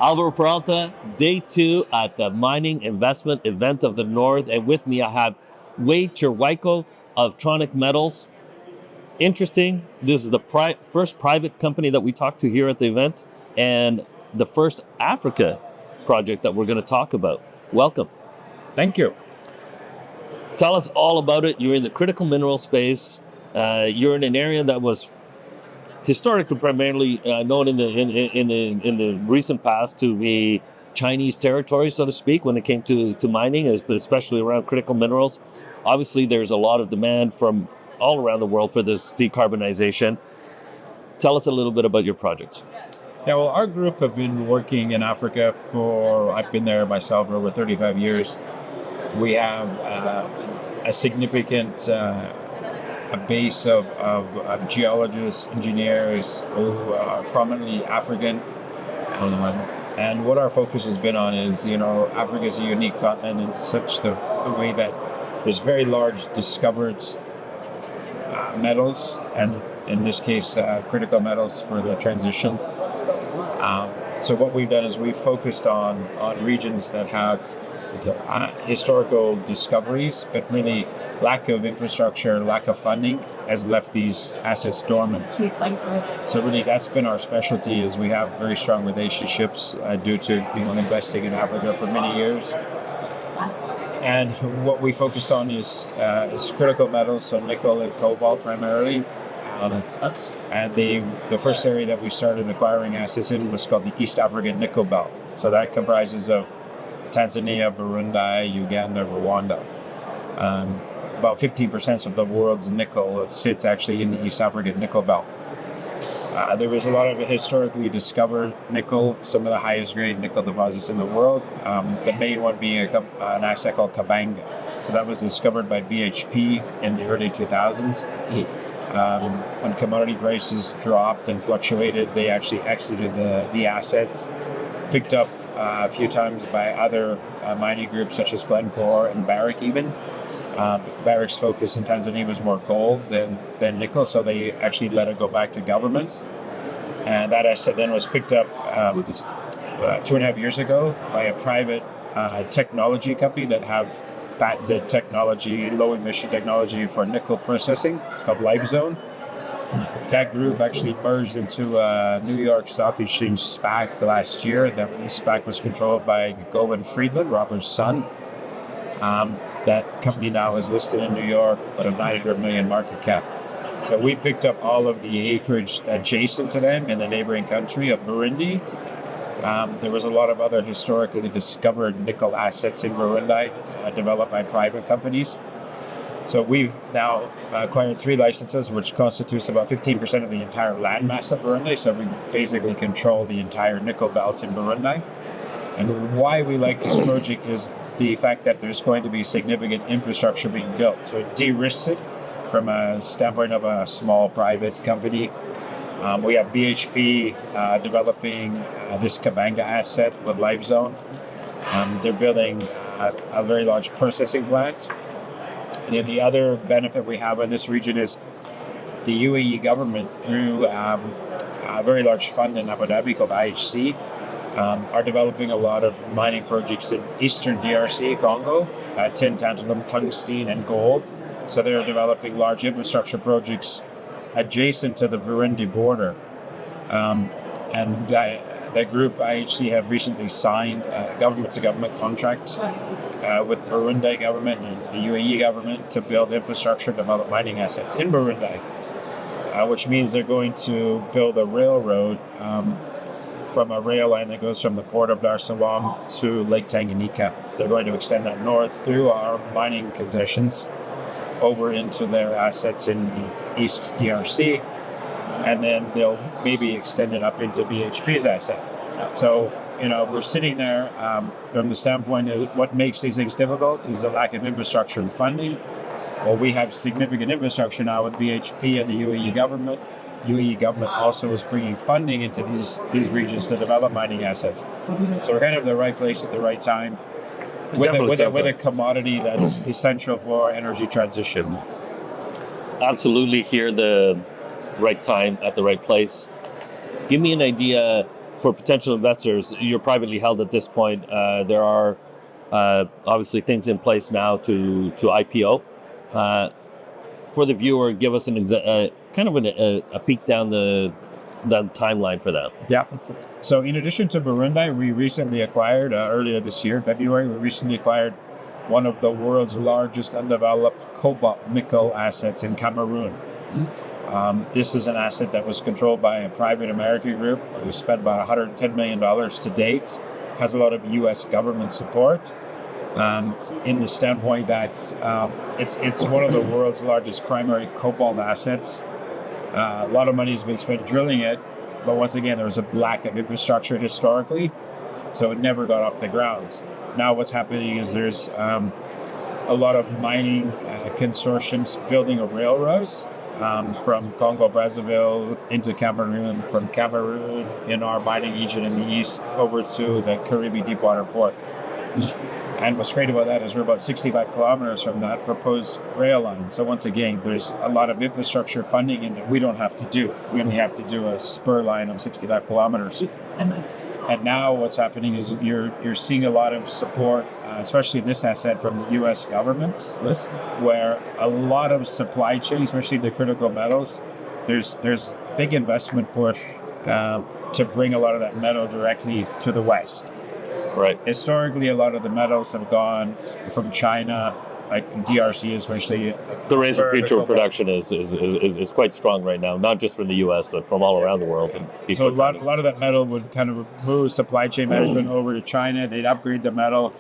Alvaro Peralta, day 2 at the Mining Investment Event of the North. And with me, I have Wade Cherwayko of Tronic Metals. Interesting. This is the first private company that we talked to here at the event and the first Africa project that we're going to talk about. Welcome. Thank you. Tell us all about it. You're in the critical mineral space. You're in an area that was historically primarily known in the recent past to be Chinese territory, so to speak, when it came to mining, especially around critical minerals. Obviously, there's a lot of demand from all around the world for this decarbonization. Tell us a little bit about your projects. Yeah, well, our group have been working in Africa I've been there myself for over 35 years. We have a significant a base of geologists, engineers who are prominently African. And what our focus has been on is, Africa is a unique continent in such the way that there's very large discovered metals, and in this case, critical metals for the transition. So what we've done is we've focused on regions that have historical discoveries, but really lack of infrastructure, lack of funding has left these assets dormant. So really that's been our specialty, is we have very strong relationships due to investing in Africa for many years. And what we focused on is critical metals, so nickel and cobalt primarily. And the first area that we started acquiring assets in was called the East African Nickel Belt. So that comprises of Tanzania, Burundi, Uganda, Rwanda. About 15% of the world's nickel sits actually in the East African Nickel Belt. There was a lot of historically discovered nickel, some of the highest grade nickel deposits in the world. The main one being an asset called Kabanga. So that was discovered by BHP in the early 2000s. When commodity prices dropped and fluctuated, they actually exited the assets, picked up a few times by other mining groups such as Glencore and VRIC even. VRIC's focus in Tanzania was more gold than nickel, so they actually let it go back to governments. And that asset then was picked up 2.5 years ago by a private technology company that have patented technology, low emission technology for nickel processing. It's called Lifezone. That group actually merged into a New York Stock Exchange SPAC last year. That SPAC was controlled by Goldman Friedman, Robert's son. That company now is listed in New York with a 900 million market cap. So we picked up all of the acreage adjacent to them in the neighboring country of Burundi. There was a lot of other historically discovered nickel assets in Burundi developed by private companies. So we've now acquired 3 licenses, which constitutes about 15% of the entire landmass of Burundi. So we basically control the entire nickel belt in Burundi. And why we like this project is the fact that there's going to be significant infrastructure being built. So it de-risks it from a standpoint of a small private company. We have BHP developing this Kabanga asset with Lifezone. They're building a very large processing plant. And the other benefit we have in this region is the UAE government, through a very large fund in Abu Dhabi called IHC, are developing a lot of mining projects in eastern DRC, Congo, tin, tantalum, tungsten, and gold. So they're developing large infrastructure projects adjacent to the Burundi border. And that group, IHC, have recently signed a government-to-government contract with the Burundi government and the UAE government to build infrastructure, develop mining assets in Burundi, which means they're going to build a railroad from a rail line that goes from the port of Dar es Salaam to Lake Tanganyika. They're going to extend that north through our mining concessions over into their assets in the East DRC, and then they'll maybe extend it up into BHP's asset. So, we're sitting there from the standpoint of what makes these things difficult is the lack of infrastructure and funding. Well, we have significant infrastructure now with BHP and the UAE government. UAE government also is bringing funding into these regions to develop mining assets. So we're kind of in the right place at the right time with a commodity that's essential for energy transition. Absolutely, here the right time at the right place. Give me an idea for potential investors, you're privately held at this point. There are obviously things in place now to IPO. For the viewer, give us kind of a peek down the timeline for that. Yeah. So in addition to Burundi, we recently acquired, earlier this year, February, we recently acquired one of the world's largest undeveloped cobalt nickel assets in Cameroon. This is an asset that was controlled by a private American group. We spent about $110 million to date. Has a lot of U.S. government support. In the standpoint that it's one of the world's largest primary cobalt assets. A lot of money has been spent drilling it, but once again, there was a lack of infrastructure historically, so it never got off the ground. Now what's happening is there's a lot of mining consortiums building a railroad from Congo, Brazzaville into Cameroon, from Cameroon in our mining region in the east over to the Caribbean Deepwater Port. And what's great about that is we're about 65 kilometers from that proposed rail line. So once again, there's a lot of infrastructure funding in that we don't have to do. We only have to do a spur line of 65 kilometers. And now what's happening is you're seeing a lot of support, especially in this asset, from the U.S. government, where a lot of supply chain, especially the critical metals, there's big investment push to bring a lot of that metal directly to the West. Right. Historically, a lot of the metals have gone from China, like DRC especially. The race of future production is quite strong right now, not just from the U.S., but from all around the world. And so a lot of that metal would kind of move supply chain management over to China. They'd upgrade the metal.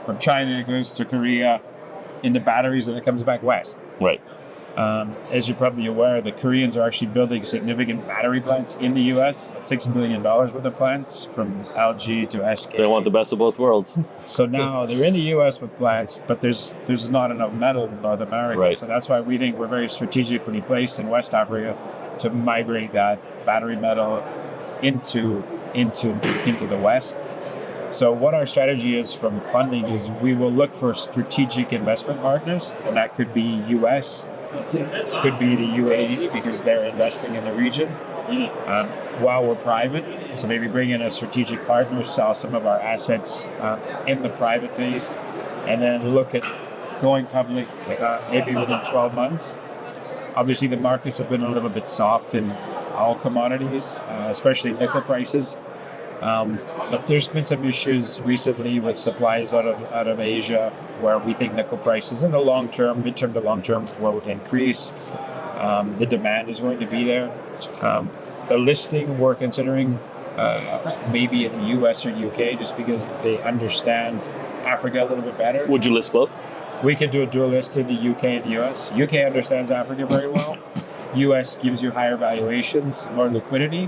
From China, it goes to Korea into batteries, and it comes back west. Right. As you're probably aware, the Koreans are actually building significant battery plants in the U.S., about $6 billion worth of plants, from LG to Espig. They want the best of both worlds. So now they're in the U.S. with plants, but there's not enough metal in North America. Right. So that's why we think we're very strategically placed in West Africa to migrate that battery metal into the West. So what our strategy is from funding is we will look for strategic investment partners, and that could be U.S., could be the UAE because they're investing in the region while we're private. So maybe bring in a strategic partner, sell some of our assets in the private phase, and then look at going public maybe within 12 months. Obviously, the markets have been a little bit soft in all commodities, especially nickel prices. But there's been some issues recently with supplies out of Asia, where we think nickel prices in the long term, midterm to long term, will increase. The demand is going to be there. The listing we're considering maybe in the US or UK, just because they understand Africa a little bit better. Would you list both? We could do a dual list in the UK and the US. UK understands Africa very well. US gives you higher valuations, more liquidity.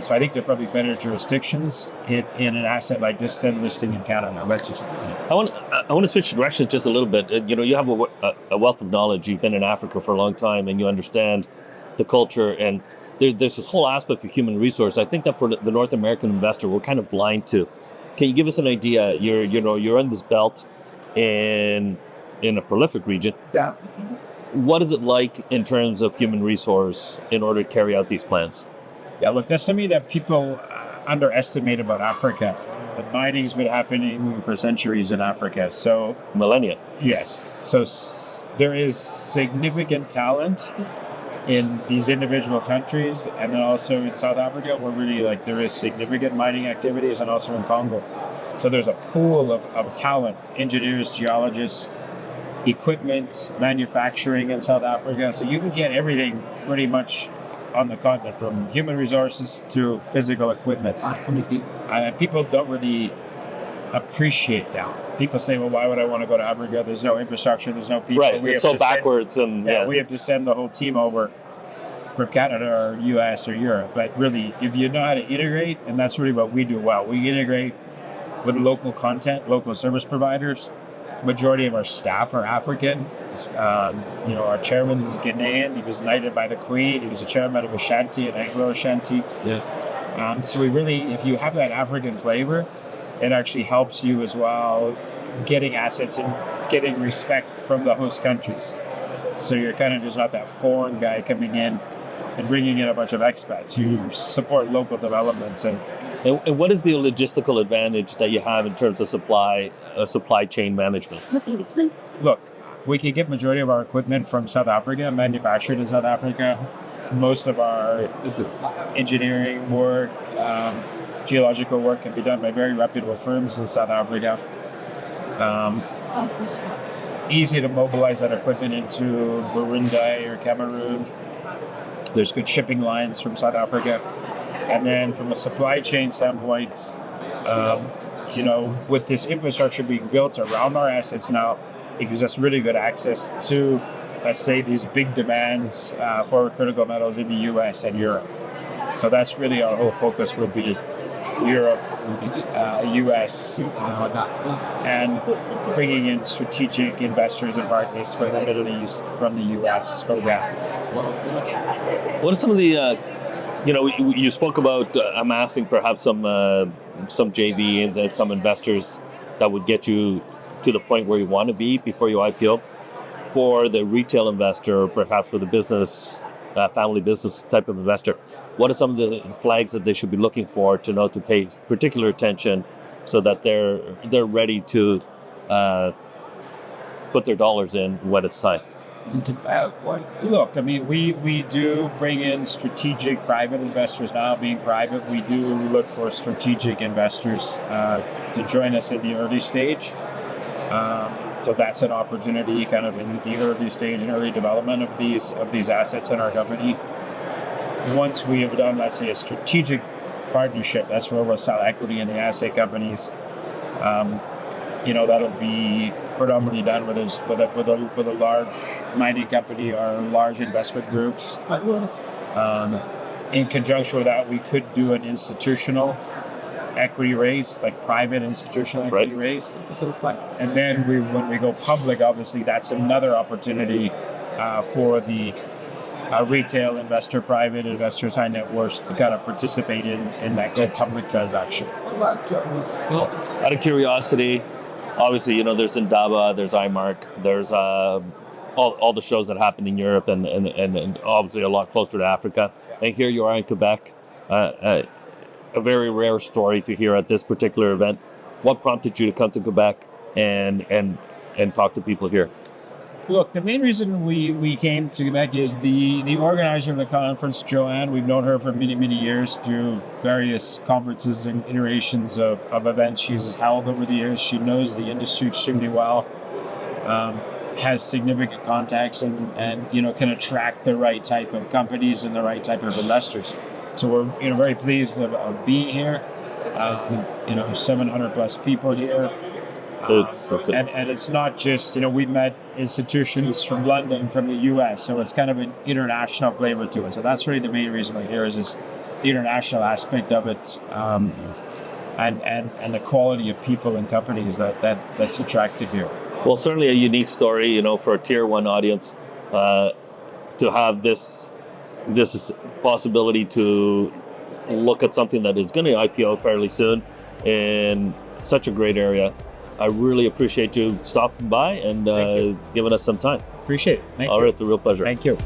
So I think they're probably better jurisdictions in an asset like this than listing in Canada. I want to switch directions just a little bit. You have a wealth of knowledge. You've been in Africa for a long time, and you understand the culture. And there's this whole aspect of human resource. I think that for the North American investor, we're kind of blind to. Can you give us an idea? You're in this belt in a prolific region. Yeah. What is it like in terms of human resource in order to carry out these plans? Yeah, look, that's something that people underestimate about Africa. The mining's been happening for centuries in Africa, so... Millennia. Yes. So there is significant talent in these individual countries, and then also in South Africa, where really, there is significant mining activities, and also in Congo. So there's a pool of talent, engineers, geologists, equipment, manufacturing in South Africa. So you can get everything pretty much on the continent, from human resources to physical equipment. People don't really appreciate that. People say, well, why would I want to go to Africa? There's no infrastructure, there's no people. Right, it's so backwards. We have to send the whole team over from Canada or US or Europe. But really, if you know how to integrate, and that's really what we do well, we integrate with local content, local service providers. Majority of our staff are African. Our chairman is Ghanaian. He was knighted by the Queen. He was the chairman of Ashanti and Anglo Ashanti. Yeah. So we really, if you have that African flavor, it actually helps you as well getting assets and getting respect from the host countries. So you're kind of just not that foreign guy coming in and bringing in a bunch of expats. You support local development. And what is the logistical advantage that you have in terms of supply chain management? Look, we can get majority of our equipment from South Africa, manufactured in South Africa. Most of our engineering work, geological work can be done by very reputable firms in South Africa. Easy to mobilize that equipment into Burundi or Cameroon. There's good shipping lines from South Africa. And then from a supply chain standpoint, with this infrastructure being built around our assets now, it gives us really good access to, let's say, these big demands for critical metals in the US and Europe. So that's really our whole focus will be Europe, US, and bringing in strategic investors and partners from the Middle East, from the US, from Ghana. What are some of the, you spoke about amassing perhaps some JVs and some investors that would get you to the point where you want to be before you IPO. For the retail investor, or perhaps for the business, family business type of investor, what are some of the flags that they should be looking for to know to pay particular attention so that they're ready to put their dollars in when it's time? Look, I mean, we do bring in strategic private investors now. Being private, we do look for strategic investors to join us in the early stage. So that's an opportunity kind of in the early stage and early development of these assets in our company. Once we have done, let's say, a strategic partnership, that's where we'll sell equity in the asset companies. That'll be predominantly done with a large mining company or large investment groups. In conjunction with that, we could do an institutional equity raise, like private institutional equity raise. And then when we go public, obviously that's another opportunity for the retail investor, private investors, high net worths to kind of participate in that go public transaction. Well, out of curiosity, obviously, there's Indaba, there's IMARC, there's all the shows that happen in Europe and obviously a lot closer to Africa. And here you are in Quebec. A very rare story to hear at this particular event. What prompted you to come to Quebec and talk to people here? Look, the main reason we came to Quebec is the organizer of the conference, Joanne. We've known her for many, many years through various conferences and iterations of events she's held over the years. She knows the industry extremely well, has significant contacts and can attract the right type of companies and the right type of investors. So we're very pleased of being here. 700 plus people here. And it's not just, we've met institutions from London, from the US, so it's kind of an international flavor to it. So that's really the main reason we're here is the international aspect of it, and the quality of people and companies that's attractive here. Well, certainly a unique story, for a tier one audience, to have this possibility to look at something that is going to IPO fairly soon in such a great area. I really appreciate you stopping by and giving us some time. Appreciate it. Thank you. All right, it's a real pleasure. Thank you.